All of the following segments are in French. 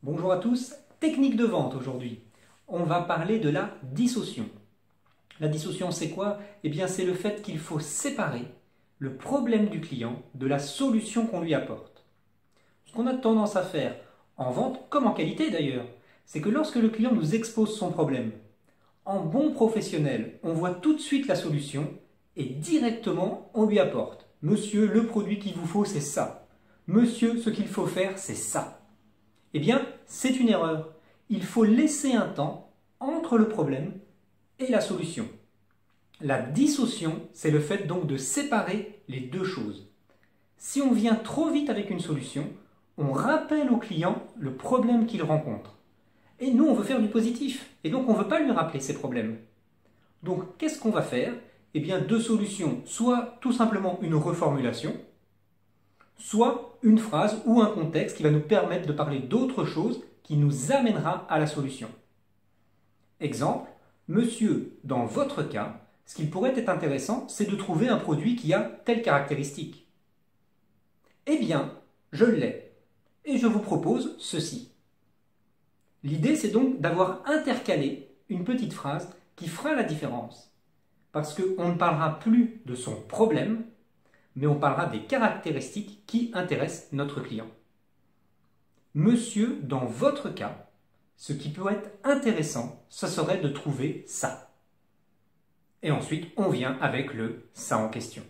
Bonjour à tous, technique de vente aujourd'hui. On va parler de la dissociation. La dissociation, c'est quoi? Eh bien, c'est le fait qu'il faut séparer le problème du client de la solution qu'on lui apporte. Ce qu'on a tendance à faire, en vente comme en qualité d'ailleurs, c'est que lorsque le client nous expose son problème, en bon professionnel, on voit tout de suite la solution et directement on lui apporte. Monsieur, le produit qu'il vous faut, c'est ça. Monsieur, ce qu'il faut faire, c'est ça. Eh bien, c'est une erreur. Il faut laisser un temps entre le problème et la solution. La dissociation, c'est le fait donc de séparer les deux choses. Si on vient trop vite avec une solution, on rappelle au client le problème qu'il rencontre. Et nous, on veut faire du positif, et donc on ne veut pas lui rappeler ses problèmes. Donc, qu'est-ce qu'on va faire? Eh bien, deux solutions, soit tout simplement une reformulation, soit une phrase ou un contexte qui va nous permettre de parler d'autre chose qui nous amènera à la solution. Exemple, monsieur, dans votre cas, ce qui pourrait être intéressant, c'est de trouver un produit qui a telle caractéristique. Eh bien, je l'ai, et je vous propose ceci. L'idée, c'est donc d'avoir intercalé une petite phrase qui fera la différence. Parce qu'on ne parlera plus de son problème, mais on parlera des caractéristiques qui intéressent notre client. Monsieur, dans votre cas, ce qui peut être intéressant, ce serait de trouver ça. Et ensuite, on vient avec le ça en question.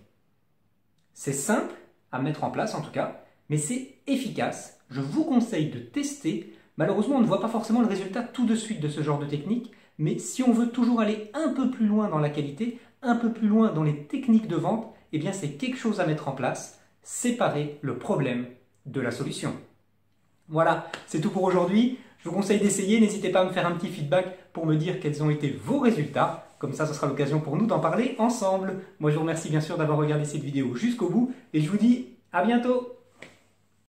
C'est simple à mettre en place en tout cas, mais c'est efficace. Je vous conseille de tester. Malheureusement, on ne voit pas forcément le résultat tout de suite de ce genre de technique, mais si on veut toujours aller un peu plus loin dans la qualité, un peu plus loin dans les techniques de vente, eh bien c'est quelque chose à mettre en place, séparer le problème de la solution. Voilà, c'est tout pour aujourd'hui. Je vous conseille d'essayer, n'hésitez pas à me faire un petit feedback pour me dire quels ont été vos résultats. Comme ça, ce sera l'occasion pour nous d'en parler ensemble. Moi, je vous remercie bien sûr d'avoir regardé cette vidéo jusqu'au bout et je vous dis à bientôt.